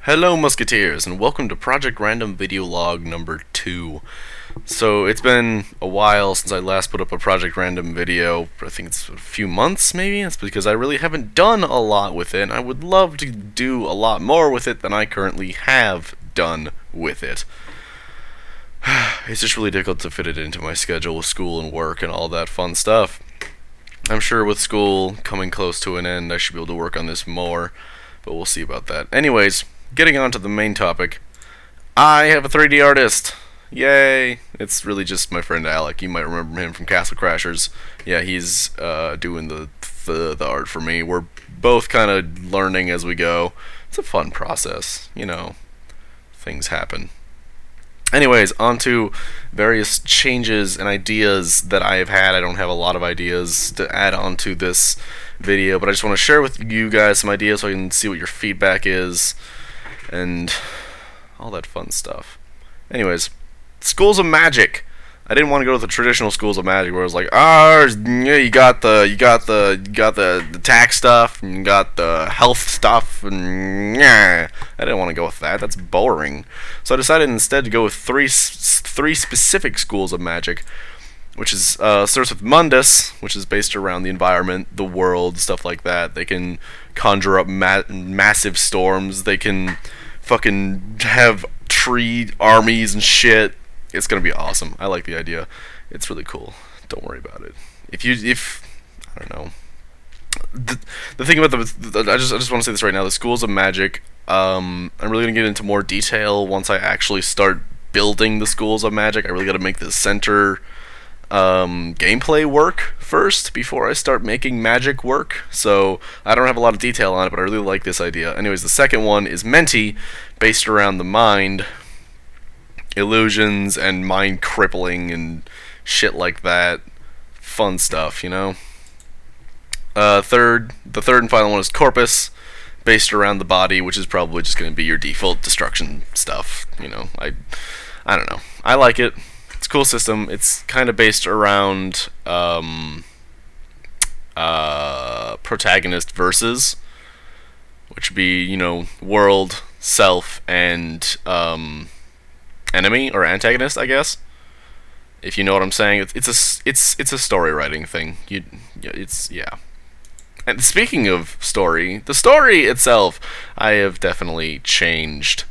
Hello Musketeers, and welcome to Project Random Video Log number 2. So, it's been a while since I last put up a Project Random video. I think it's a few months, maybe? It's because I really haven't done a lot with it, and I would love to do a lot more with it than I currently have done with it. It's just really difficult to fit it into my schedule with school and work and all that fun stuff. I'm sure with school coming close to an end, I should be able to work on this more, but we'll see about that. Anyways, getting on to the main topic, I have a 3D artist. Yay! It's really just my friend Alec. You might remember him from Castle Crashers. Yeah, he's doing the art for me. We're both kind of learning as we go. It's a fun process, you know. Things happen. Anyways, on to various changes and ideas that I have had. I don't have a lot of ideas to add on to this video, but I just want to share with you guys some ideas so I can see what your feedback is and all that fun stuff. Anyways, schools of magic. I didn't want to go to the traditional schools of magic where it was like, yeah, you got the tax stuff and you got the health stuff, and yeah, I didn't want to go with that. That's boring. So I decided instead to go with three specific schools of magic, which is starts with Mundus, which is based around the environment, the world, stuff like that. They can conjure up massive storms. They can fucking have tree armies and shit. It's gonna be awesome. I like the idea. It's really cool. Don't worry about it. If I don't know. The thing about I just want to say this right now. The schools of magic. I'm really gonna get into more detail once I actually start building the schools of magic. I really got to make the center gameplay work first before I start making magic work. So I don't have a lot of detail on it, but I really like this idea. Anyways, the second one is Menti, based around the mind. Illusions and mind crippling and shit like that. Fun stuff, you know. The third and final one is Corpus, based around the body, which is probably just going to be your default destruction stuff. You know, I don't know. I like it. It's a cool system. It's kind of based around protagonist versus, which would be, you know, world, self, and enemy or antagonist, I guess. If you know what I'm saying, it's a story writing thing. Yeah. And speaking of story, the story itself, I have definitely changed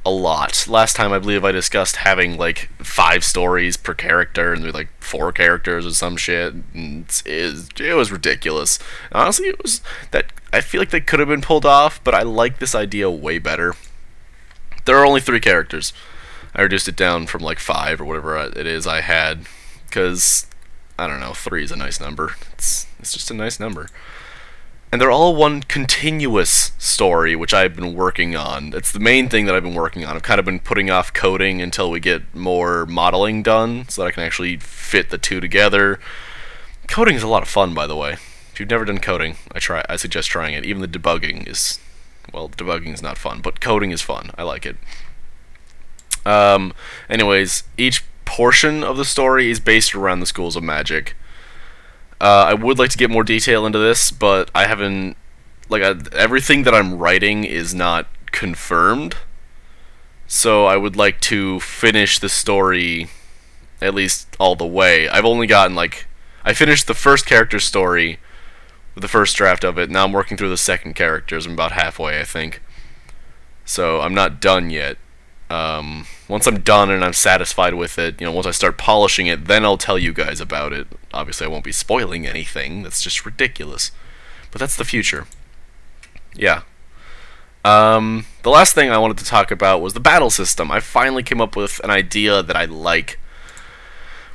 a lot. Last time I believe I discussed having like 5 stories per character, and there were like 4 characters or some shit. And it was ridiculous. Honestly, it was that I feel like they could have been pulled off, but I like this idea way better. There are only 3 characters. I reduced it down from like 5 or whatever it is I had, because I don't know, 3 is a nice number. It's just a nice number. And they're all one continuous story, which I've been working on. It's the main thing that I've been working on. I've kind of been putting off coding until we get more modeling done, so that I can actually fit the two together. Coding is a lot of fun, by the way. If you've never done coding, I suggest trying it. Even the debugging is, well, debugging is not fun, but coding is fun. I like it. Anyways, each portion of the story is based around the schools of magic. I would like to get more detail into this, but I haven't, like, everything that I'm writing is not confirmed, so I would like to finish the story at least all the way. I've only gotten, like, I finished the first character's story with the first draft of it. Now I'm working through the second characters. I'm about halfway, I think, so I'm not done yet. Once I'm done and I'm satisfied with it, you know, once I start polishing it, then I'll tell you guys about it. Obviously, I won't be spoiling anything. That's just ridiculous. But that's the future. Yeah. The last thing I wanted to talk about was the battle system. I finally came up with an idea that I like,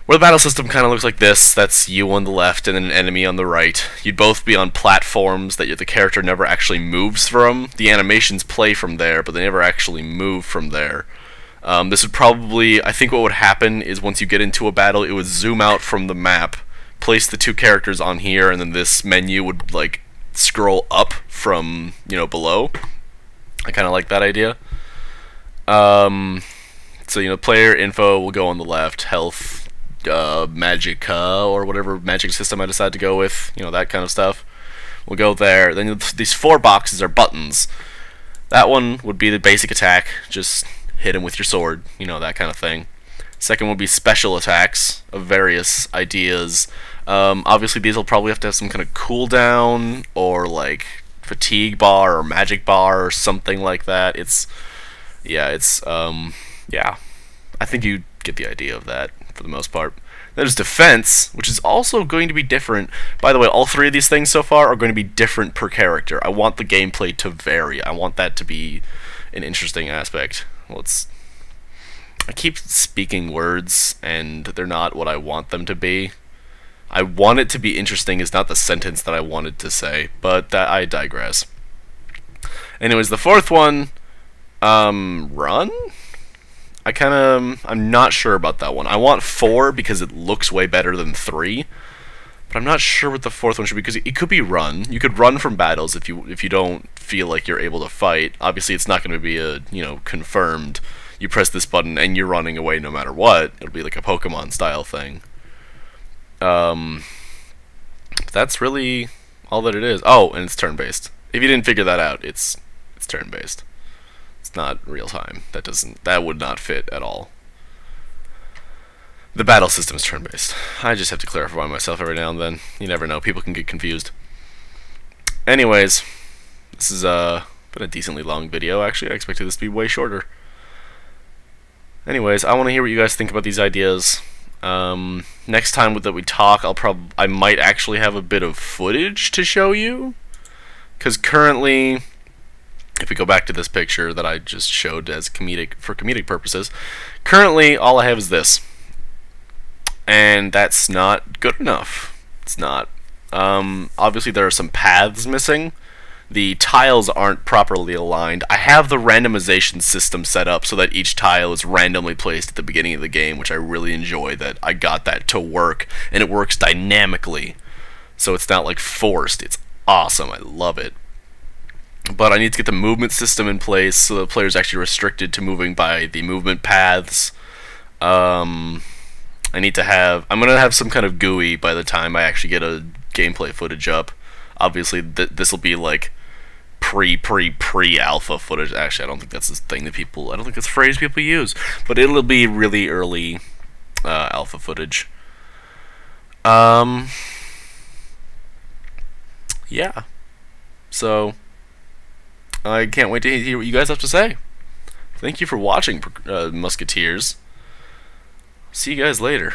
where the battle system kind of looks like this. That's you on the left and then an enemy on the right. You'd both be on platforms that the character never actually moves from. The animations play from there, but they never actually move from there. This would probably, I think what would happen is once you get into a battle, it would zoom out from the map, place the 2 characters on here, and then this menu would, like, scroll up from, you know, below. I kind of like that idea. So, you know, player info will go on the left, health, Magica, or whatever magic system I decide to go with, you know, that kind of stuff. We'll go there. Then these 4 boxes are buttons. That one would be the basic attack, just hit him with your sword, you know, that kind of thing. Second would be special attacks of various ideas. Obviously, these will probably have to have some kind of cooldown or like fatigue bar or magic bar or something like that. Yeah. I think you get the idea of that for the most part. There's defense, which is also going to be different. By the way, all three of these things so far are going to be different per character. I want the gameplay to vary. I want that to be an interesting aspect. I keep speaking words, and they're not what I want them to be. I want it to be interesting is not the sentence that I wanted to say, but I digress. Anyways, the fourth one, run? I'm not sure about that one. I want 4 because it looks way better than 3, but I'm not sure what the fourth one should be because it could be run. You could run from battles if you don't feel like you're able to fight. Obviously, it's not going to be a confirmed. You press this button and you're running away no matter what. It'll be like a Pokemon style thing. That's really all that it is. Oh, and it's turn-based. If you didn't figure that out, it's turn-based. It's not real time. That would not fit at all. The battle system is turn-based. I just have to clarify myself every now and then. You never know. People can get confused. Anyways, this has been a decently long video. Actually, I expected this to be way shorter. Anyways, I want to hear what you guys think about these ideas. Next time that we talk, I might actually have a bit of footage to show you. Because currently, if we go back to this picture that I just showed as for comedic purposes, currently all I have is this. And that's not good enough. It's not. Obviously there are some paths missing. The tiles aren't properly aligned. I have the randomization system set up so that each tile is randomly placed at the beginning of the game, which I really enjoy that I got that to work, and it works dynamically. So it's not like forced. It's awesome. I love it. But I need to get the movement system in place so the player's actually restricted to moving by the movement paths. I'm going to have some kind of GUI by the time I actually get a gameplay footage up. Obviously, this will be like pre-alpha footage. Actually, I don't think that's the thing that I don't think that's a phrase people use. But it'll be really early alpha footage. Yeah. So, I can't wait to hear what you guys have to say. Thank you for watching, Musketeers. See you guys later.